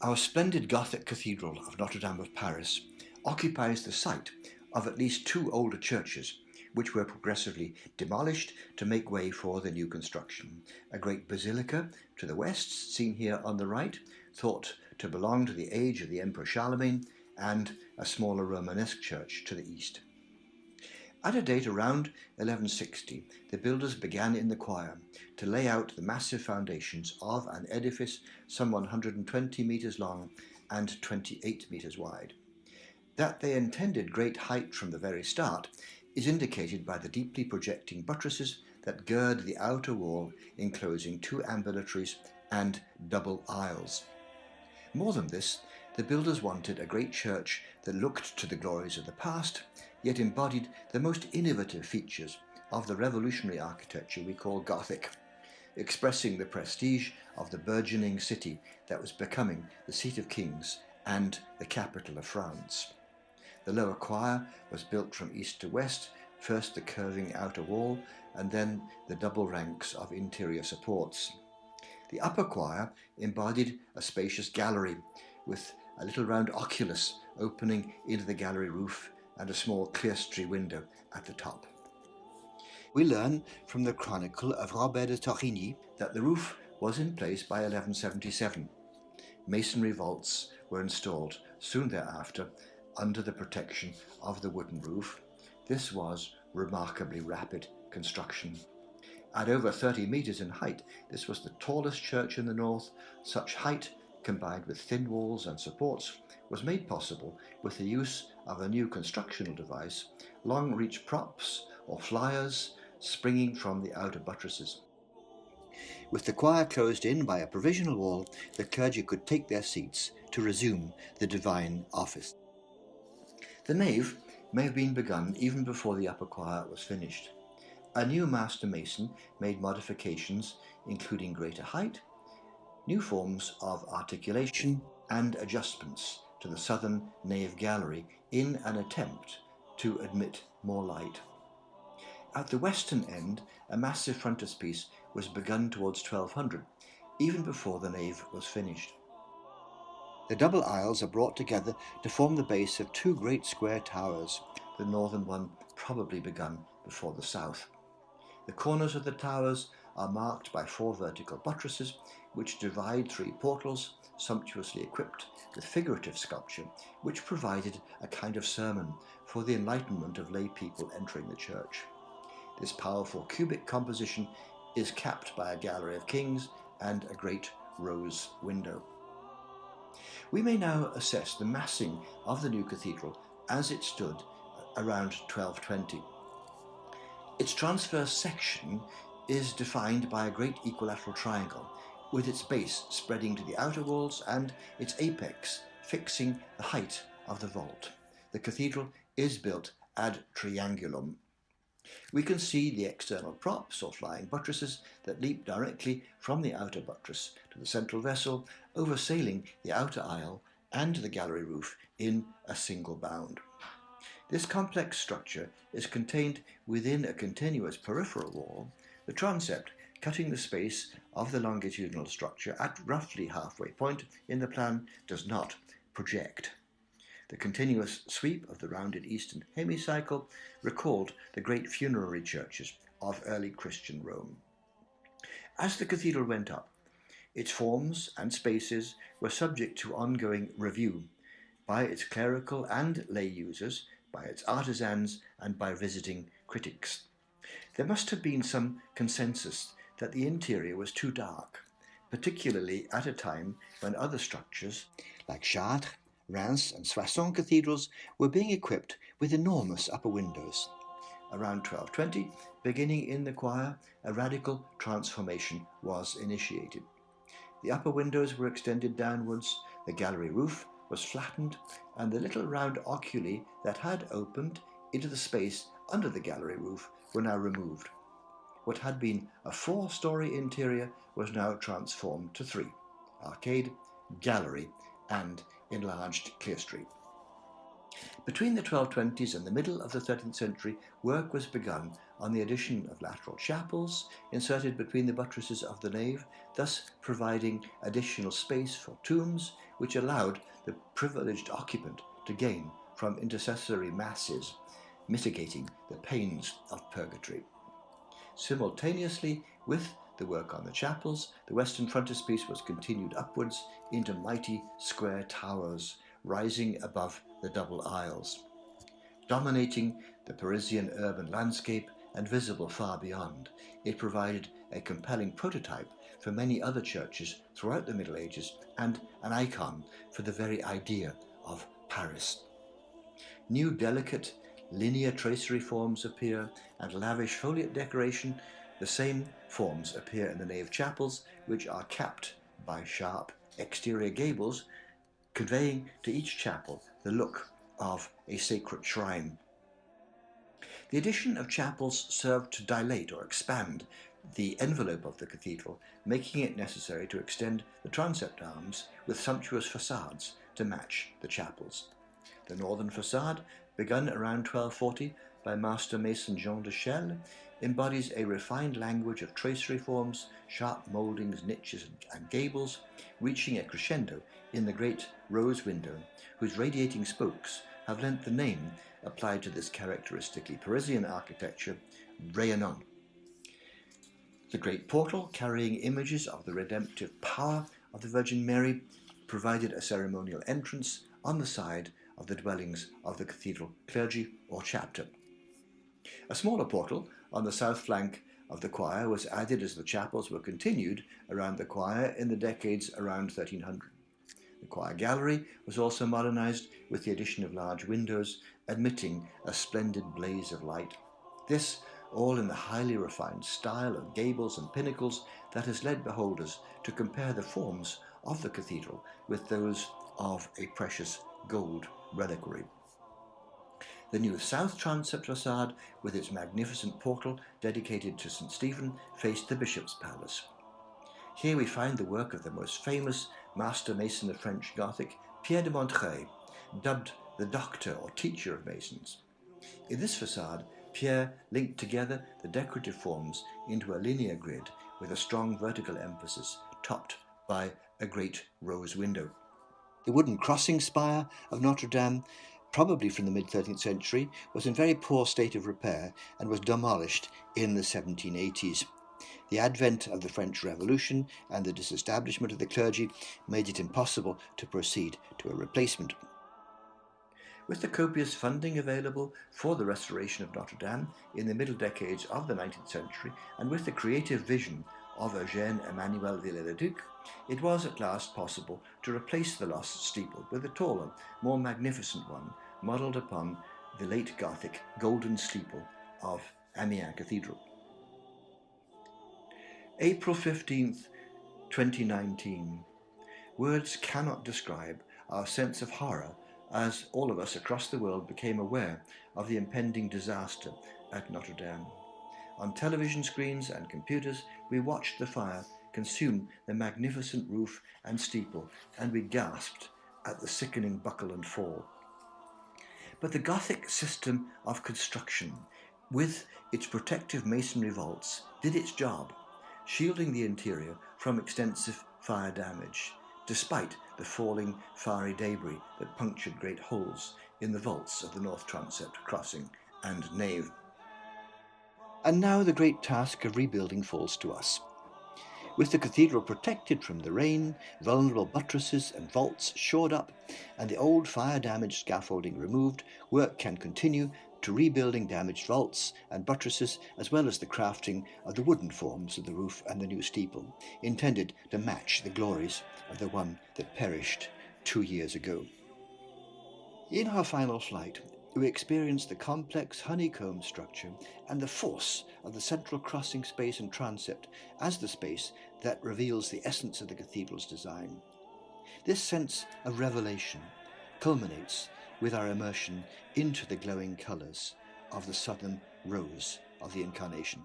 Our splendid Gothic Cathedral of Notre-Dame of Paris occupies the site of at least two older churches, which were progressively demolished to make way for the new construction. A great basilica to the west, seen here on the right, thought to belong to the age of the Emperor Charlemagne, and a smaller Romanesque church to the east. At a date around 1160, the builders began in the choir to lay out the massive foundations of an edifice some 120 metres long and 28 metres wide. That they intended great height from the very start is indicated by the deeply projecting buttresses that gird the outer wall enclosing two ambulatories and double aisles. More than this, the builders wanted a great church that looked to the glories of the past, yet embodied the most innovative features of the revolutionary architecture we call Gothic, expressing the prestige of the burgeoning city that was becoming the seat of kings and the capital of France. The lower choir was built from east to west, first the curving outer wall and then the double ranks of interior supports. The upper choir embodied a spacious gallery with a little round oculus opening into the gallery roof and a small clerestory window at the top. We learn from the chronicle of Robert de Torigny that the roof was in place by 1177. Masonry vaults were installed soon thereafter under the protection of the wooden roof. This was remarkably rapid construction. At over 30 metres in height, this was the tallest church in the north. Such height, combined with thin walls and supports, was made possible with the use of a new constructional device, long-reach props or flyers springing from the outer buttresses. With the choir closed in by a provisional wall, the clergy could take their seats to resume the divine office. The nave may have been begun even before the upper choir was finished. A new master mason made modifications including greater height, new forms of articulation and adjustments to the southern nave gallery in an attempt to admit more light. At the western end, a massive frontispiece was begun towards 1200, even before the nave was finished. The double aisles are brought together to form the base of two great square towers, the northern one probably begun before the south. The corners of the towers are marked by four vertical buttresses, which divide three portals, sumptuously equipped with figurative sculpture, which provided a kind of sermon for the enlightenment of lay people entering the church. This powerful cubic composition is capped by a gallery of kings and a great rose window. We may now assess the massing of the new cathedral as it stood around 1220. Its transverse section is defined by a great equilateral triangle, with its base spreading to the outer walls and its apex fixing the height of the vault. The cathedral is built ad triangulum. We can see the external props or flying buttresses that leap directly from the outer buttress to the central vessel, oversailing the outer aisle and the gallery roof in a single bound. This complex structure is contained within a continuous peripheral wall, the transept cutting the space of the longitudinal structure at roughly halfway point in the plan does not project. The continuous sweep of the rounded eastern hemicycle recalled the great funerary churches of early Christian Rome. As the cathedral went up, its forms and spaces were subject to ongoing review by its clerical and lay users, by its artisans, and by visiting critics. There must have been some consensus that the interior was too dark, particularly at a time when other structures, like Chartres, Reims and Soissons cathedrals, were being equipped with enormous upper windows. Around 1220, beginning in the choir, a radical transformation was initiated. The upper windows were extended downwards, the gallery roof was flattened, and the little round oculi that had opened into the space under the gallery roof were now removed. What had been a 4-story interior was now transformed to 3: arcade, gallery, and enlarged clerestory. Between the 1220s and the middle of the 13th century, work was begun on the addition of lateral chapels inserted between the buttresses of the nave, thus providing additional space for tombs, which allowed the privileged occupant to gain from intercessory masses, mitigating the pains of purgatory. Simultaneously with the work on the chapels, the western frontispiece was continued upwards into mighty square towers rising above the double aisles, dominating the Parisian urban landscape and visible far beyond. It provided a compelling prototype for many other churches throughout the Middle Ages and an icon for the very idea of Paris. New delicate linear tracery forms appear and lavish foliate decoration. The same forms appear in the nave chapels, which are capped by sharp exterior gables, conveying to each chapel the look of a sacred shrine. The addition of chapels served to dilate or expand the envelope of the cathedral, making it necessary to extend the transept arms with sumptuous façades to match the chapels. The northern façade, begun around 1240 by master mason Jean de Chelles, embodies a refined language of tracery forms, sharp mouldings, niches and gables, reaching a crescendo in the great rose window, whose radiating spokes have lent the name applied to this characteristically Parisian architecture, rayonnant. The great portal, carrying images of the redemptive power of the Virgin Mary, provided a ceremonial entrance on the side of the dwellings of the cathedral clergy or chapter. A smaller portal on the south flank of the choir was added as the chapels were continued around the choir in the decades around 1300. The choir gallery was also modernized with the addition of large windows, admitting a splendid blaze of light. This, all in the highly refined style of gables and pinnacles that has led beholders to compare the forms of the cathedral with those of a precious gold reliquary. The new south transept façade, with its magnificent portal dedicated to St. Stephen, faced the bishop's palace. Here we find the work of the most famous master mason of French Gothic, Pierre de Montreuil, dubbed the doctor or teacher of masons. In this façade, Pierre linked together the decorative forms into a linear grid with a strong vertical emphasis, topped by a great rose window. The wooden crossing spire of Notre-Dame, probably from the mid-13th century, was in very poor state of repair and was demolished in the 1780s. The advent of the French Revolution and the disestablishment of the clergy made it impossible to proceed to a replacement. With the copious funding available for the restoration of Notre-Dame in the middle decades of the 19th century, and with the creative vision of Eugène Emmanuel Viollet-le-Duc, it was at last possible to replace the lost steeple with a taller, more magnificent one, modelled upon the late Gothic golden steeple of Amiens Cathedral. April 15th, 2019. Words cannot describe our sense of horror as all of us across the world became aware of the impending disaster at Notre-Dame. On television screens and computers, we watched the fire consume the magnificent roof and steeple, and we gasped at the sickening buckle and fall. But the Gothic system of construction, with its protective masonry vaults, did its job, shielding the interior from extensive fire damage, despite the falling fiery debris that punctured great holes in the vaults of the north transept, crossing and nave. And now the great task of rebuilding falls to us. With the cathedral protected from the rain, vulnerable buttresses and vaults shored up, and the old fire-damaged scaffolding removed, work can continue to rebuilding damaged vaults and buttresses, as well as the crafting of the wooden forms of the roof and the new steeple, intended to match the glories of the one that perished 2 years ago. In our final flight, we experienced the complex honeycomb structure and the force of the central crossing space and transept as the space that reveals the essence of the cathedral's design. This sense of revelation culminates with our immersion into the glowing colours of the southern rose of the Incarnation.